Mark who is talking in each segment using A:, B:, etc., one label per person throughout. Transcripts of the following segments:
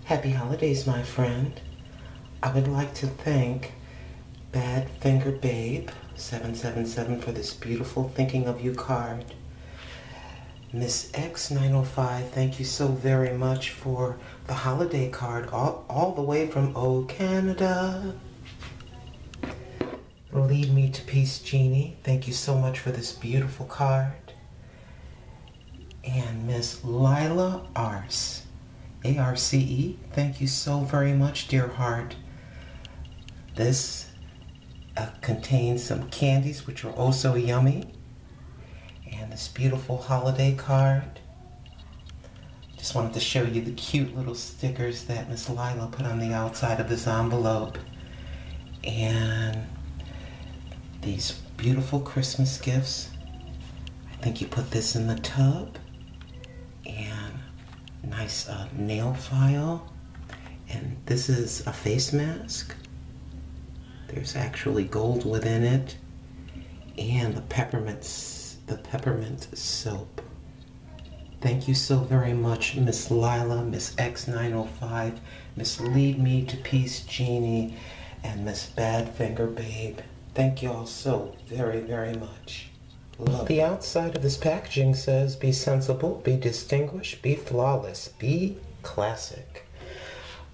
A: Happy holidays, my friend. I would like to thank Badfinger Babe 777 for this beautiful Thinking of You card. Miss X905, thank you so very much for the holiday card all the way from old Canada. Lead Me to Peace Jeannie, thank you so much for this beautiful card. And Miss Lila Arce, A-R-C-E, thank you so very much, dear heart. This contains some candies which are also yummy. And this beautiful holiday card. Just wanted to show you the cute little stickers that Miss Lila put on the outside of this envelope. And these beautiful Christmas gifts. I think you put this in the tub. And nice nail file. And this is a face mask. There's actually gold within it. And the peppermint soap. Thank you so very much, Miss Lila, Miss X905, Miss Lead Me to Peace Jeannie, and Miss Badfinger Babe. Thank you all so very, very much. Love. The outside of this packaging says, be sensible, be distinguished, be flawless, be classic.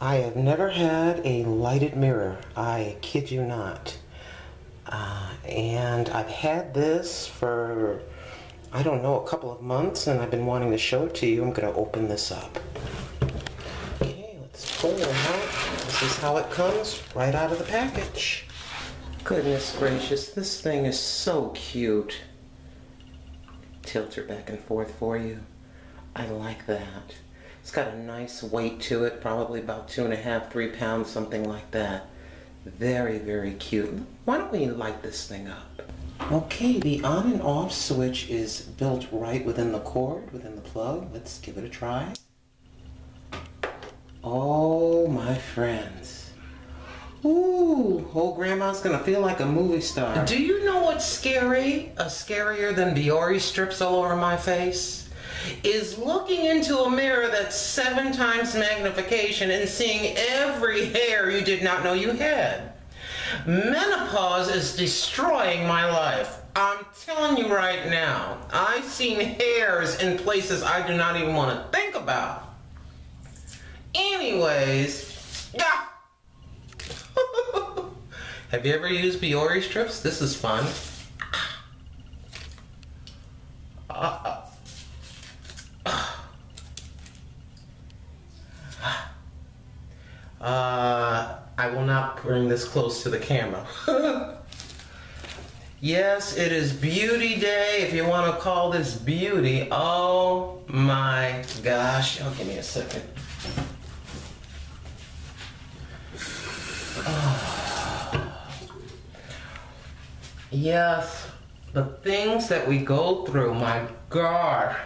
A: I have never had a lighted mirror. I kid you not. And I've had this for, I don't know, a couple of months, and I've been wanting to show it to you. I'm going to open this up. Okay, let's pull it out. This is how it comes right out of the package. Goodness gracious, this thing is so cute. Tilt her back and forth for you. I like that. It's got a nice weight to it, probably about 2.5, 3 pounds, something like that. Very, very cute. Why don't we light this thing up? Okay, the on and off switch is built right within the cord, within the plug. Let's give it a try. Oh, my friends. Ooh, old grandma's gonna feel like a movie star. Do you know what's scary? Scarier than Biore strips all over my face? Is looking into a mirror that's 7 times magnification and seeing every hair you did not know you had. Menopause is destroying my life. I'm telling you right now, I've seen hairs in places I do not even want to think about. Anyways, yeah. Have you ever used Biore strips? This is fun. I will not bring this close to the camera. Yes, it is beauty day, if you want to call this beauty. Oh my gosh. Oh, give me a second. Oh. Yes, the things that we go through, my God.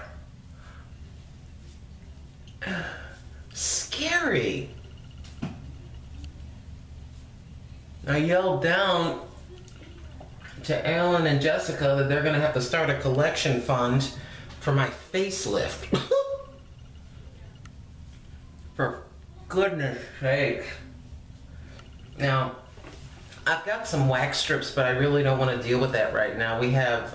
A: Scary. I yelled down to Alan and Jessica that they're going to have to start a collection fund for my facelift. For goodness sake. Now, I've got some wax strips, but I really don't want to deal with that right now. We have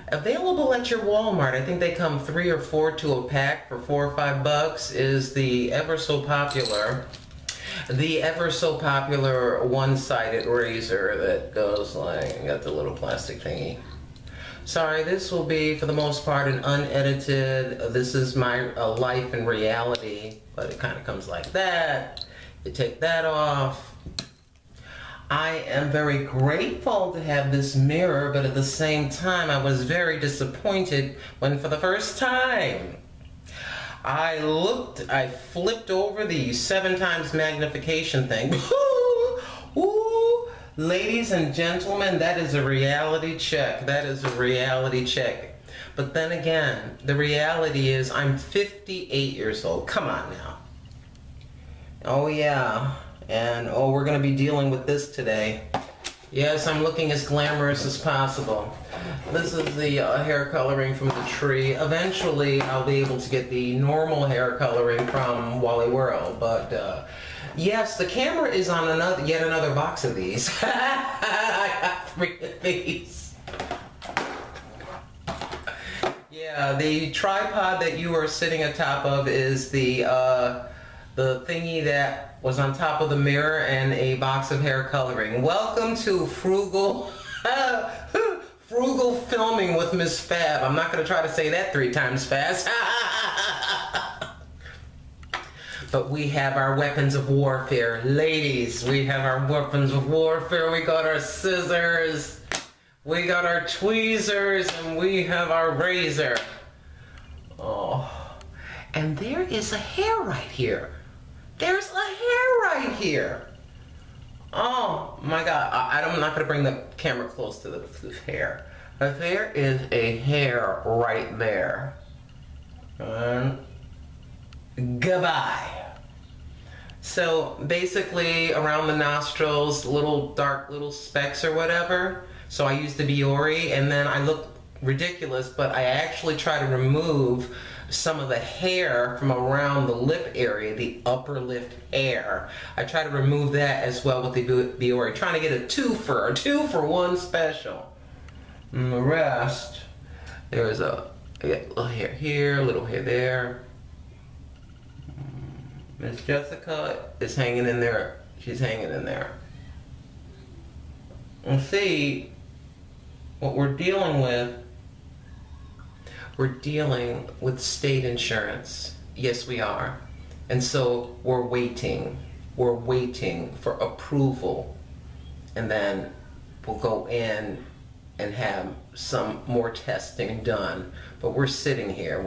A: available at your Walmart. I think they come 3 or 4 to a pack for $4 or $5. Is the ever so popular one-sided razor that goes like, got the little plastic thingy. Sorry, this will be for the most part an unedited, this is my life and reality, but it kind of comes like that. You take that off. I am very grateful to have this mirror, but at the same time I was very disappointed when for the first time I flipped over the 7 times magnification thing. Ooh, ladies and gentlemen, that is a reality check. That is a reality check. But then again, the reality is I'm 58 years old. Come on now. Oh yeah. And oh, we're going to be dealing with this today. Yes, I'm looking as glamorous as possible. This is the hair coloring from the tree. Eventually, I'll be able to get the normal hair coloring from Wally World, but yes, the camera is on yet another box of these. I got 3 of these. Yeah, the tripod that you are sitting atop of is the thingy that was on top of the mirror and a box of hair coloring. Welcome to frugal filming with Miss Fab. I'm not going to try to say that 3 times fast. But we have our weapons of warfare. Ladies, we have our weapons of warfare. We got our scissors, we got our tweezers, and we have our razor. Oh, and there is a hair right here. There's a hair right here. Oh my God, I'm not gonna bring the camera close to this hair. But there is a hair right there. And goodbye. So basically around the nostrils, little dark little specks or whatever. So I use the Biore, and then I look ridiculous, but I actually try to remove some of the hair from around the lip area, the upper lip hair. I try to remove that as well with the Biore, trying to get a 2 for 1 special. And the rest, there's a little hair here, a little hair there. Miss Jessica is hanging in there. She's hanging in there. And see, what we're dealing with state insurance. Yes, we are. And so we're waiting for approval. And then we'll go in and have some more testing done. But we're sitting here.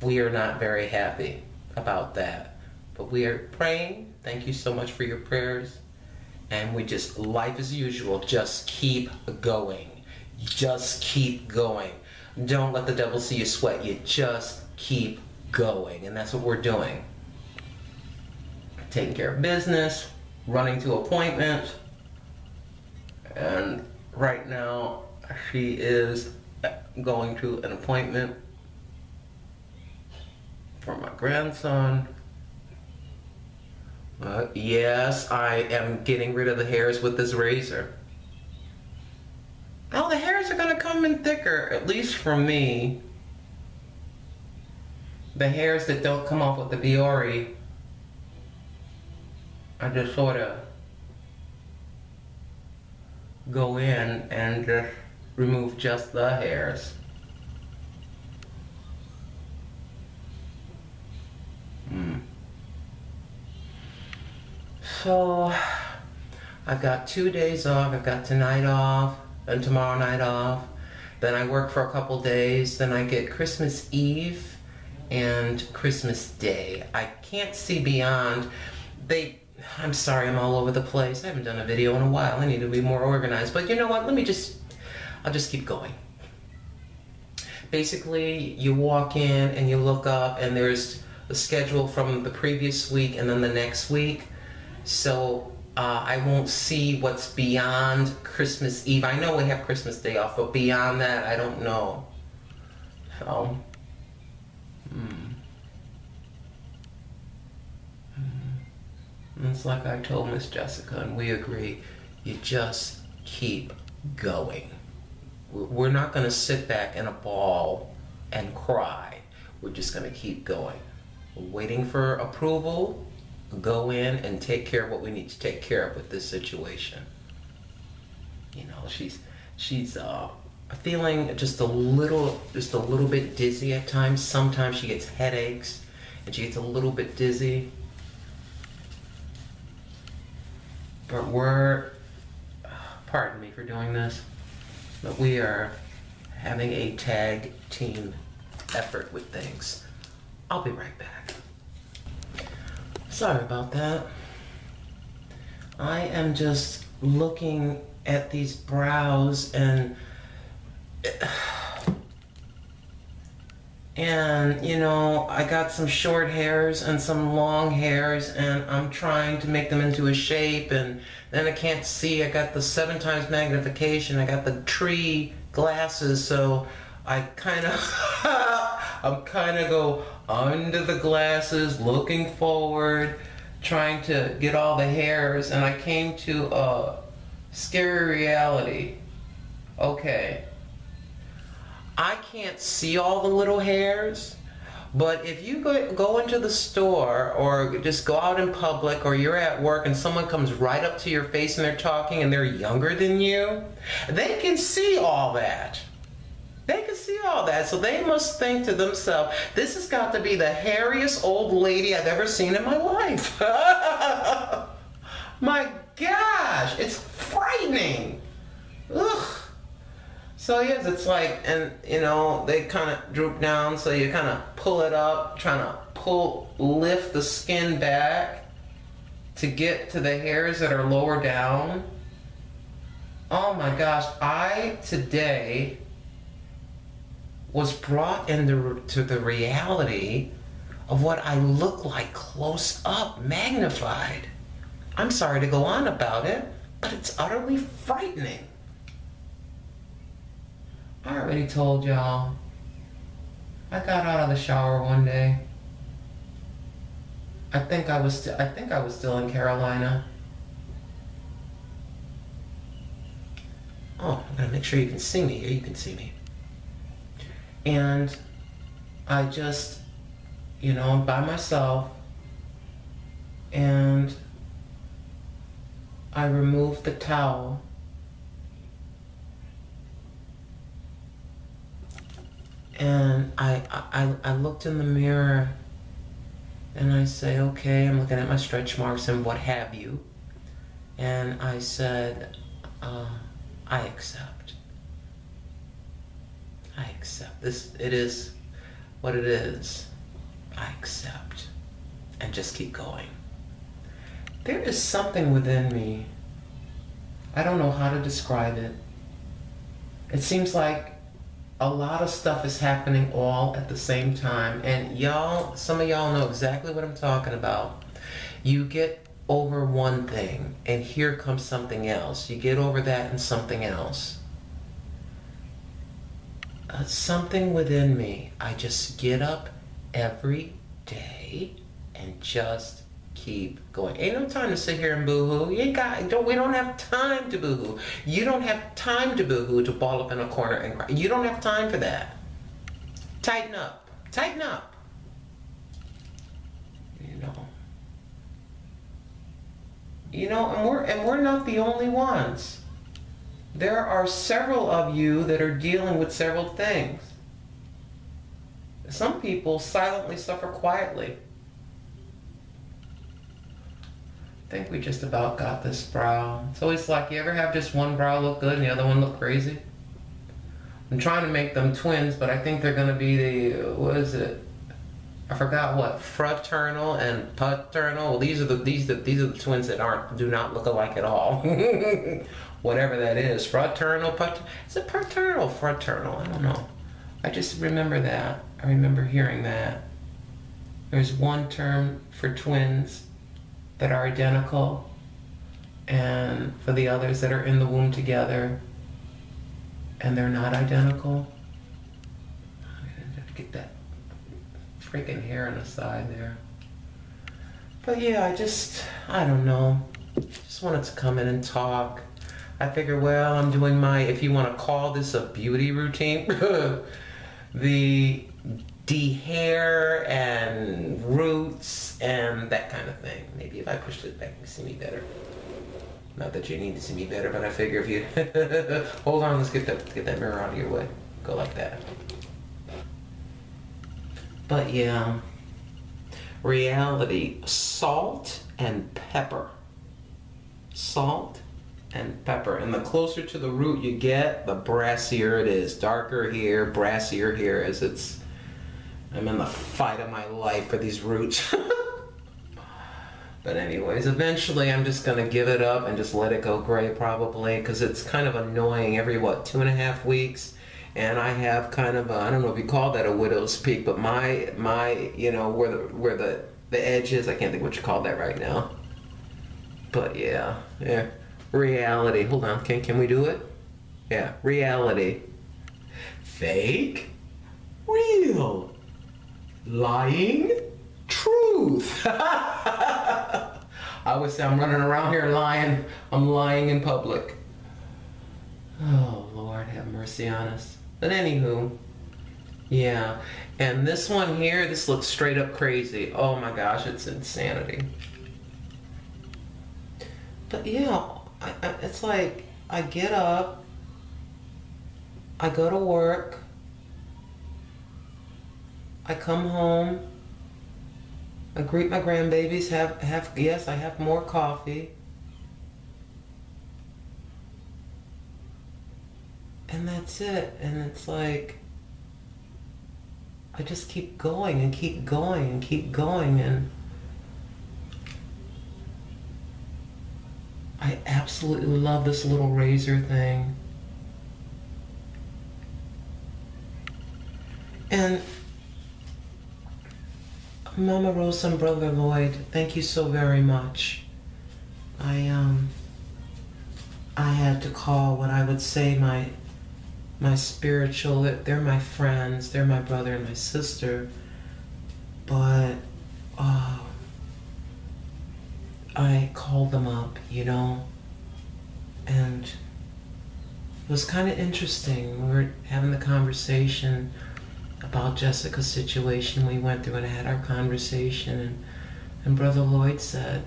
A: We are not very happy about that. But we are praying. Thank you so much for your prayers. And we just, life as usual, just keep going. Just keep going. Don't let the devil see you sweat. You just keep going. And that's what we're doing. Taking care of business, running to appointments. And right now, she is going to an appointment for my grandson. Yes, I am getting rid of the hairs with this razor. Now the hairs are going to come in thicker, at least for me. The hairs that don't come off with the Biore, I just sort of go in and just remove just the hairs. So I've got 2 days off. I've got tonight off and tomorrow night off. Then I work for a couple days. Then I get Christmas Eve and Christmas Day. I can't see beyond. I'm sorry, I'm all over the place. I haven't done a video in a while. I need to be more organized. But you know what? I'll just keep going. Basically, you walk in and you look up and there's the schedule from the previous week and then the next week. So I won't see what's beyond Christmas Eve. I know we have Christmas Day off, but beyond that, I don't know. So, It's like I told Miss Jessica, and we agree, you just keep going. We're not going to sit back in a ball and cry. We're just going to keep going. We're waiting for approval. Go in and take care of what we need to take care of with this situation. You know, she's feeling just a little bit dizzy at times. Sometimes she gets headaches and she gets a little bit dizzy. But pardon me for doing this, but we are having a tag team effort with things. I'll be right back. Sorry about that. I am just looking at these brows and And, you know, I got some short hairs and some long hairs, and I'm trying to make them into a shape, and then I can't see. I got the 7 times magnification. I got the tree glasses, so I kind of, I'm kind of go under the glasses, looking forward, trying to get all the hairs, and I came to a scary reality. Okay. I can't see all the little hairs, but if you go into the store or just go out in public or you're at work and someone comes right up to your face and they're talking and they're younger than you, they can see all that. They can see all that, so they must think to themselves, this has got to be the hairiest old lady I've ever seen in my life. My gosh, it's frightening. Ugh. So yes, it's like, and you know, they kind of droop down, so you kind of pull it up, trying to lift the skin back to get to the hairs that are lower down. Oh my gosh, I today was brought into the reality of what I look like close up, magnified. I'm sorry to go on about it, but it's utterly frightening. I already told y'all, I got out of the shower one day. I think I was still in Carolina. Oh, I'm gonna make sure you can see me. Here you can see me. And I just, you know, I'm by myself, and I removed the towel. And I looked in the mirror and I say, okay, I'm looking at my stretch marks and what have you. And I said, I accept. I accept. It is what it is. I accept. And just keep going. There is something within me. I don't know how to describe it. It seems like a lot of stuff is happening all at the same time, and y'all, some of y'all know exactly what I'm talking about. You get over one thing and here comes something else. You get over that and something else. Something within me, I just get up every day and just keep going. Ain't no time to sit here and boo-hoo. We don't have time to boo-hoo. You don't have time to boo-hoo, to ball up in a corner and cry. You don't have time for that. Tighten up. Tighten up. You know, and we're not the only ones. There are several of you that are dealing with several things. Some people silently suffer quietly. I think we just about got this brow. It's always like, you ever have just one brow look good and the other one look crazy? I'm trying to make them twins, but I think they're going to be the, what is it? I forgot what, fraternal and paternal. Well, these are the twins that do not look alike at all. Whatever that is, fraternal, is it paternal, fraternal? I don't know. I just remember that. I remember hearing that. There's one term for twins that are identical, and for the others that are in the womb together and they're not identical. I have to get that freaking hair on the side there. But yeah, I don't know. Just wanted to come in and talk. I figure, well, I'm doing my, if you want to call this a beauty routine, the hair and roots and that kind of thing. Maybe if I pushed it back, you can see me better. Not that you need to see me better, but I figure if you hold on, let's get that mirror out of your way. Go like that. But yeah, reality, salt and pepper. Salt and pepper. And the closer to the root you get, the brassier it is. Darker here, brassier here, as I'm in the fight of my life for these roots. But anyways, eventually I'm just going to give it up and just let it go gray probably, because it's kind of annoying every, what, 2.5 weeks? and I have kind of a, I don't know if you call that a widow's peak, but my you know, where the edge is, I can't think what you call that right now. But yeah, reality. Hold on, can we do it? Yeah, reality. Fake, real, lying, truth. I would say I'm running around here lying. I'm lying in public. Oh, Lord, have mercy on us. But anywho, yeah. And this one here, this looks straight up crazy. Oh my gosh, it's insanity. But yeah, it's like I get up, I go to work, I come home, I greet my grandbabies, yes, I have more coffee. And that's it. And it's like, I just keep going and keep going and keep going. And I absolutely love this little razor thing. And Mama Rosa and Brother Lloyd, thank you so very much. I had to call what I would say my spiritual, they're my friends, they're my brother and my sister, but I called them up, you know, and it was kind of interesting. We were having the conversation about Jessica's situation we went through, and I had our conversation, and Brother Lloyd said,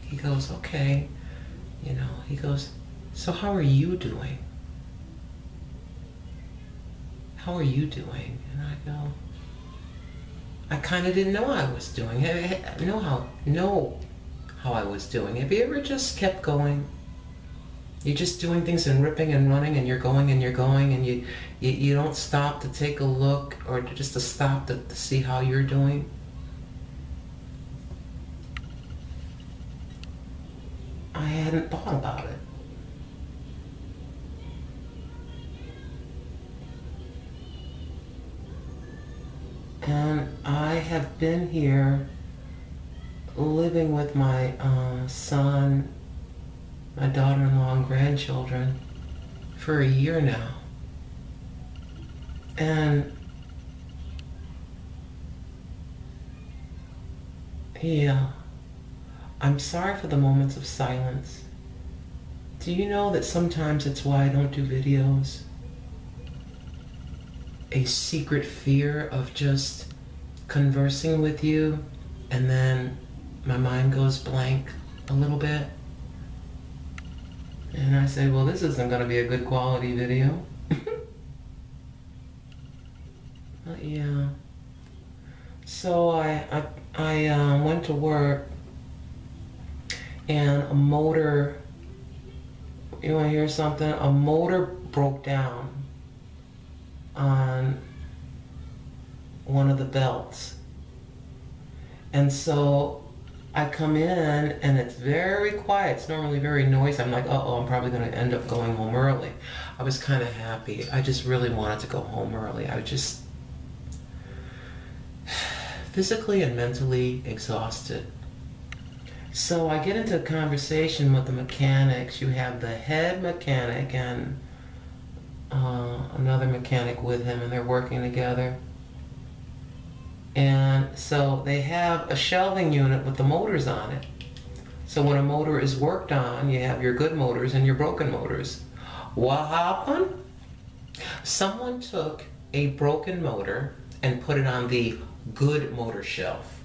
A: he goes, okay, you know, he goes, so how are you doing? How are you doing? And I go, I kind of didn't know I was doing. Know how I was doing. Have you ever just kept going? You're just doing things and ripping and running, and you're going and you're going, and you don't stop to take a look or just to stop to see how you're doing. I hadn't thought about it. And I have been here living with my son, my daughter-in-law, and grandchildren for a year now. And yeah, I'm sorry for the moments of silence. Do you know that sometimes it's why I don't do videos? A secret fear of just conversing with you, and then my mind goes blank a little bit. And I say, well, this isn't going to be a good quality video. But yeah. So I went to work, and a motor, you want to hear something? A motor broke down on one of the belts. And so I come in and it's very quiet. It's normally very noisy. I'm like, uh-oh, I'm probably going to end up going home early. I was kind of happy. I just really wanted to go home early. I was just physically and mentally exhausted. So I get into a conversation with the mechanics. You have the head mechanic and another mechanic with him, and they're working together. And so they have a shelving unit with the motors on it. So when a motor is worked on, you have your good motors and your broken motors. What happened? Someone took a broken motor and put it on the good motor shelf.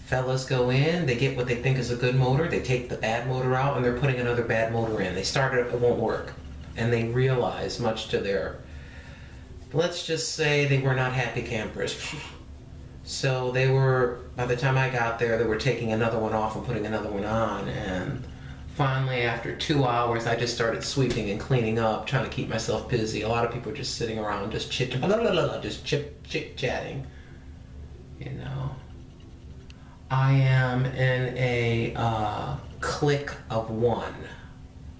A: Fellas go in, they get what they think is a good motor, they take the bad motor out, and they're putting another bad motor in. They start it, it won't work. And they realize, much to their, let's just say they were not happy campers. So they were, by the time I got there, they were taking another one off and putting another one on. And finally, after 2 hours, I just started sweeping and cleaning up, trying to keep myself busy. A lot of people were just sitting around, just chit-chatting, you know. I am in a clique of one,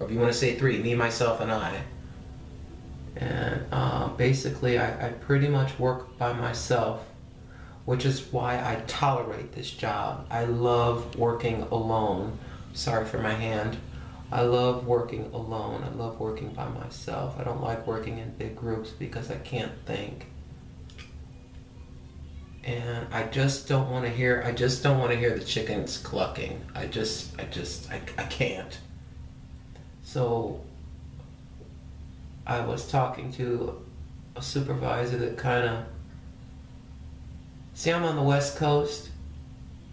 A: or if you want to say three, me, myself, and I. And basically I pretty much work by myself, which is why I tolerate this job. I love working alone. Sorry for my hand. I love working alone. I love working by myself. I don't like working in big groups because I can't think. And I just don't want to hear the chickens clucking. I can't. So I was talking to a supervisor that kind of, see, I'm on the West Coast.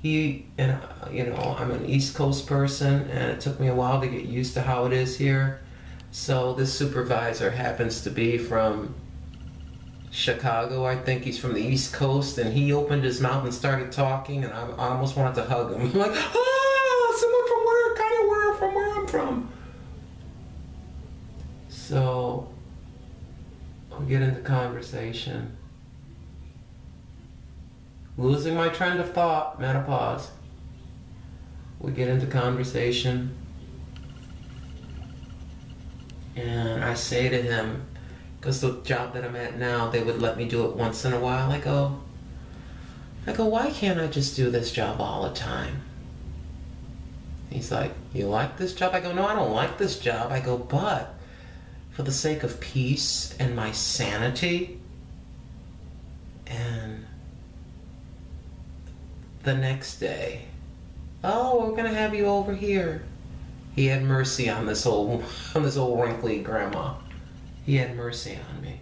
A: I'm an East Coast person, and it took me a while to get used to how it is here. So this supervisor happens to be from Chicago. I think he's from the East Coast, and he opened his mouth and started talking, and I almost wanted to hug him. I'm like, someone from where I'm from. So I'll get into conversation. Losing my train of thought, menopause. We get into conversation, and I say to him, because the job that I'm at now, they would let me do it once in a while. I go, why can't I just do this job all the time? He's like, you like this job? I go, no, I don't like this job. I go, but for the sake of peace and my sanity, and the next day, we're gonna have you over here. He had mercy on this old wrinkly grandma. He had mercy on me.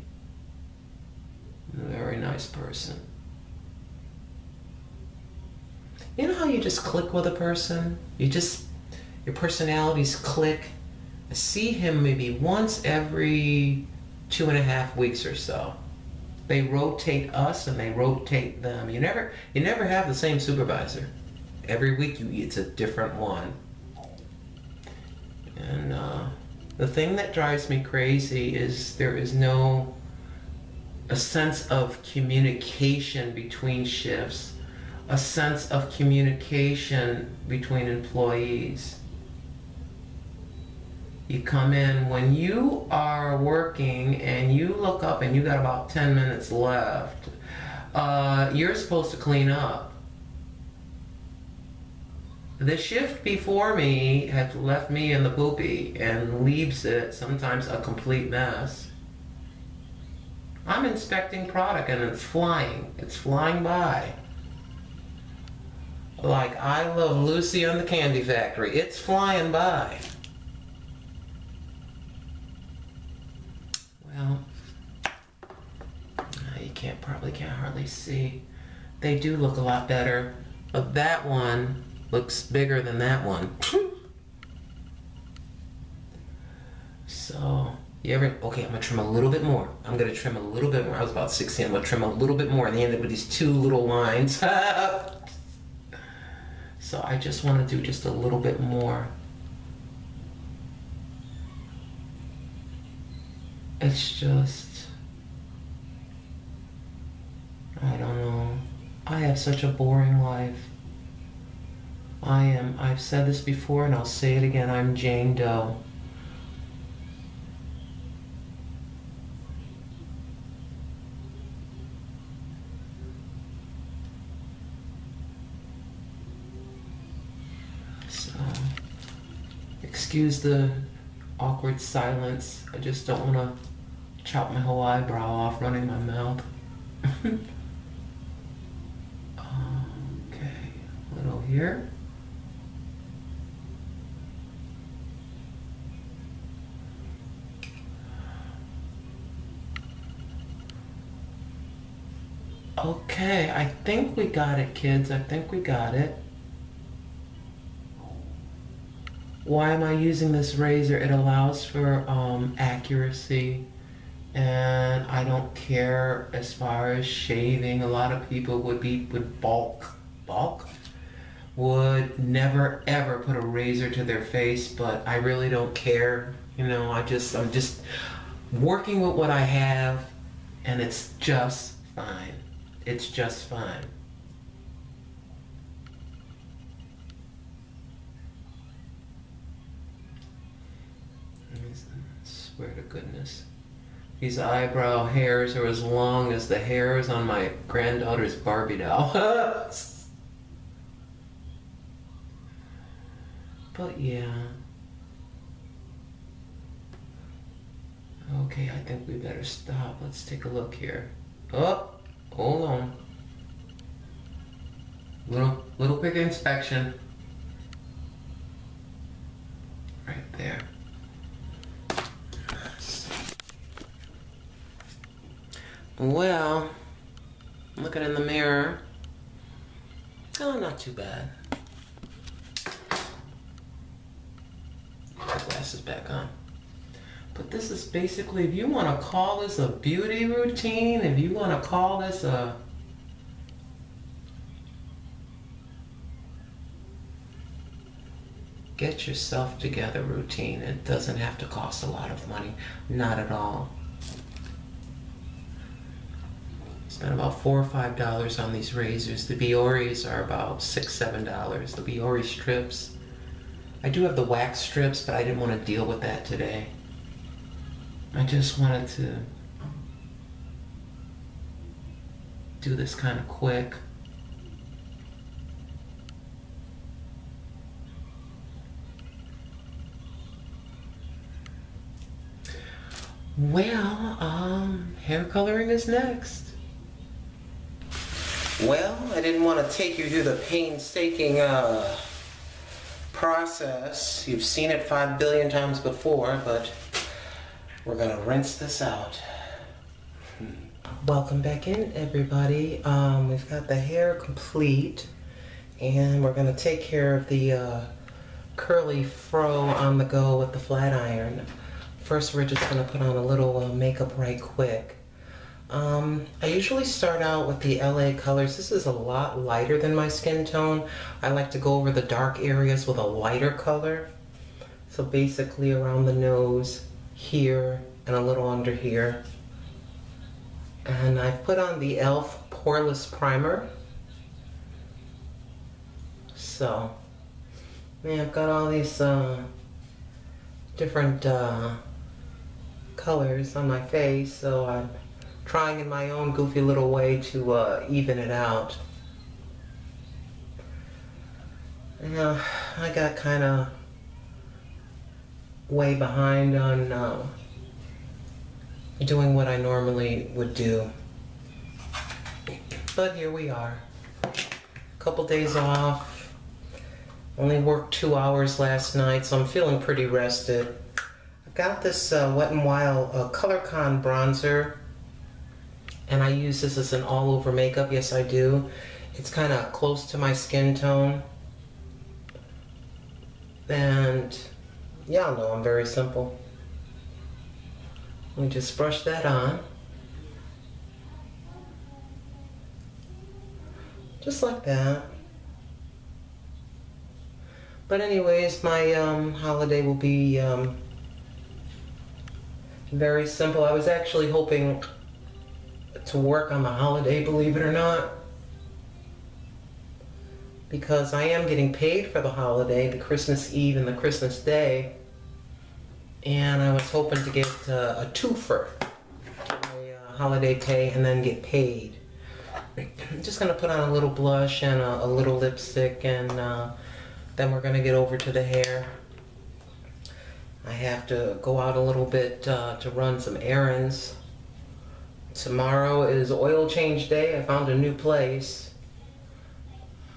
A: A very nice person. You know how you just click with a person? Your personalities click. I see him maybe once every 2.5 weeks or so. They rotate us and they rotate them. You never have the same supervisor. Every week it's a different one. And the thing that drives me crazy is there is a sense of communication between shifts, a sense of communication between employees. You come in when you are working and you look up and you got about 10 minutes left. You're supposed to clean up. The shift before me has left me in the poopy and leaves it sometimes a complete mess. I'm inspecting product and it's flying. It's flying by. Like I Love Lucy on the Candy Factory. It's flying by. Well, you probably can't hardly see. They do look a lot better, but that one looks bigger than that one. So, okay, I'm gonna trim a little bit more. I was about 16, I'm gonna trim a little bit more and end up with these two little lines. So I just wanna do just a little bit more. It's just, I don't know. I have such a boring life. I've said this before and I'll say it again, I'm Jane Doe. So, excuse the awkward silence. I just don't want to chop my whole eyebrow off running my mouth. Okay, a little here. Okay, I think we got it, kids. I think we got it. Why am I using this razor? It allows for accuracy, and I don't care as far as shaving. A lot of people would balk, would never ever put a razor to their face, but I really don't care. You know, I'm just working with what I have, and it's just fine. It's just fine. I swear to goodness.
B: These eyebrow hairs are as long as the hairs on my granddaughter's Barbie doll. But yeah. Okay, I think we better stop. Let's take a look here. Oh, hold on. Little quick inspection. Right there. Well, looking in the mirror. Oh, not too bad. Put the glasses back on. But this is basically, if you want to call this a beauty routine, if you want to call this a get yourself together routine, it doesn't have to cost a lot of money. Not at all. Spent about $4 or $5 on these razors. The Biores are about $6, $7. The Biore strips. I do have the wax strips, but I didn't want to deal with that today. I just wanted to do this kind of quick. Well, hair coloring is next. Well, I didn't want to take you through the painstaking process. You've seen it 5 billion times before, but we're gonna rinse this out. Welcome back in, everybody. We've got the hair complete, and we're gonna take care of the curly fro on the go with the flat iron. First, we're just gonna put on a little makeup right quick. I usually start out with the LA colors. This is a lot lighter than my skin tone. I like to go over the dark areas with a lighter color. So basically around the nose, here, and a little under here. And I've put on the e.l.f. Poreless Primer. So, yeah, I've got all these different colors on my face, so I'm trying in my own goofy little way to even it out. Yeah, I got kind of way behind on doing what I normally would do. But here we are. A couple days off. Only worked 2 hours last night, so I'm feeling pretty rested. I got this Wet n Wild Color Con bronzer, and I use this as an all-over makeup. Yes, I do. It's kind of close to my skin tone. And y'all know I'm very simple. Let me just brush that on. Just like that. But anyways, my holiday will be very simple. I was actually hoping to work on the holiday, believe it or not, because I am getting paid for the holiday, the Christmas Eve and the Christmas Day, and I was hoping to get a twofer, a holiday pay and then get paid. I'm just going to put on a little blush and a little lipstick, and then we're going to get over to the hair. I have to go out a little bit to run some errands. Tomorrow is oil change day. I found a new place.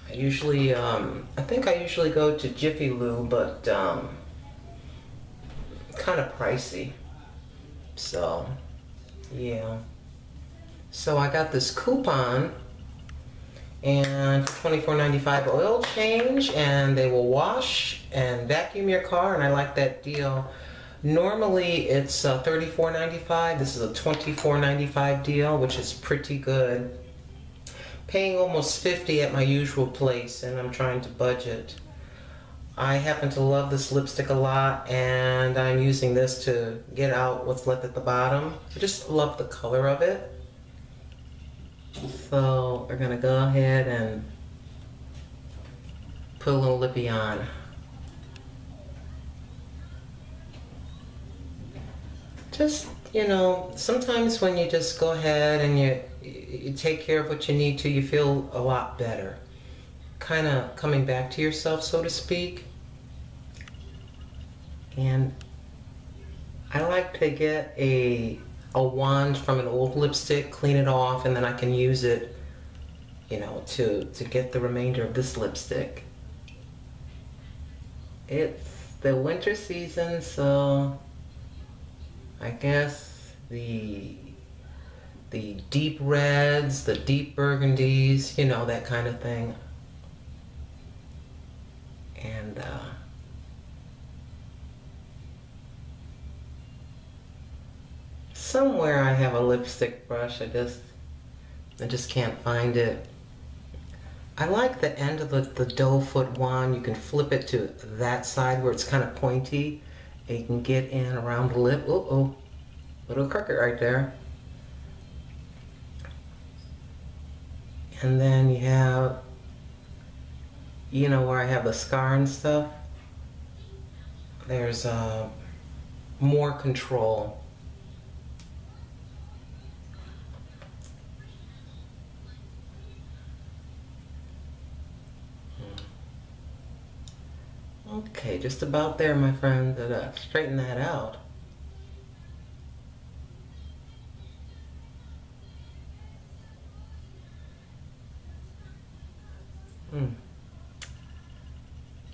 B: I usually, I think I usually go to Jiffy Lube, but kind of pricey. So, yeah. So I got this coupon, and for $24.95 oil change, and they will wash and vacuum your car, and I like that deal. Normally it's $34.95. This is a $24.95 deal, which is pretty good. Paying almost $50 at my usual place, and I'm trying to budget. I happen to love this lipstick a lot, and I'm using this to get out what's left at the bottom. I just love the color of it. So we're gonna go ahead and put a little lippy on. Just you know, sometimes when you just go ahead and you take care of what you need to, you feel a lot better. Kind of coming back to yourself, so to speak. And I like to get a wand from an old lipstick, clean it off, and then I can use it, you know, to get the remainder of this lipstick. It's the winter season, so I guess the deep reds, the deep burgundies, you know, that kind of thing. And somewhere I have a lipstick brush. I just can't find it. I like the end of the doe foot wand. You can flip it to that side where it's kind of pointy, and you can get in around the lip. Oh, little crooked right there. And then you have, you know, where I have the scar and stuff, there's more control. Okay, just about there, my friend. Straighten that out.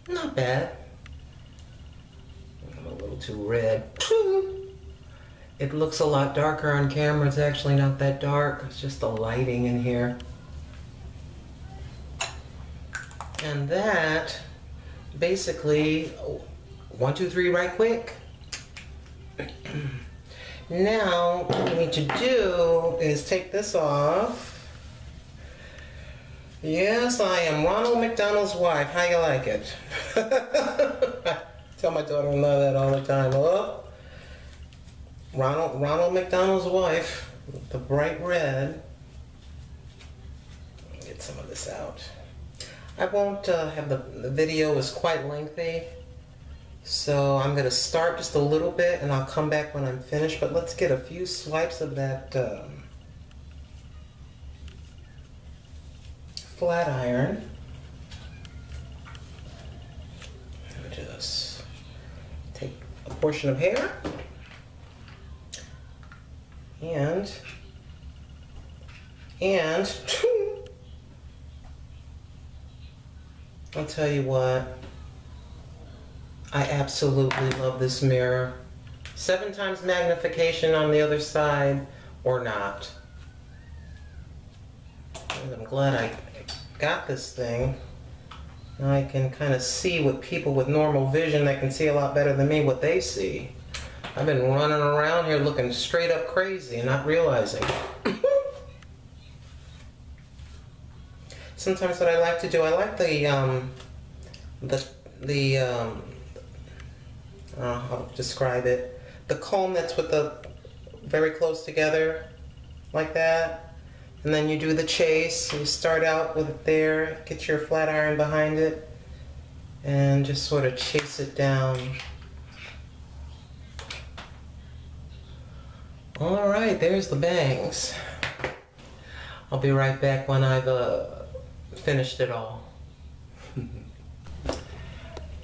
B: Not bad. I'm a little too red. It looks a lot darker on camera. It's actually not that dark. It's just the lighting in here. And that, basically, 1, 2, 3 right quick. Now, what we need to do is take this off. Yes, I am Ronald McDonald's wife. How you like it? I tell my daughter-in-law that all the time. Oh, Ronald McDonald's wife, the bright red. Get some of this out. I won't have the video is quite lengthy, so I'm going to start just a little bit and I'll come back when I'm finished, but let's get a few swipes of that flat iron. Just take a portion of hair and I'll tell you what, I absolutely love this mirror. 7 times magnification on the other side, or not. And I'm glad I got this thing. Now I can kind of see what people with normal vision that can see a lot better than me, what they see. I've been running around here looking straight up crazy and not realizing. Sometimes what I like to do, I like I'll describe it. The comb that's with the very close together, like that. And then you do the chase. You start out with it there, get your flat iron behind it, and just sort of chase it down. All right, there's the bangs. I'll be right back when I've finished it all.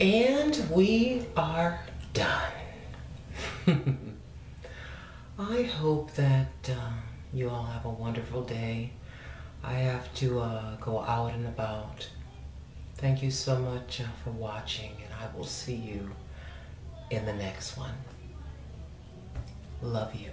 B: And we are done. I hope that you all have a wonderful day. I have to go out and about. Thank you so much for watching, and I will see you in the next one. Love you.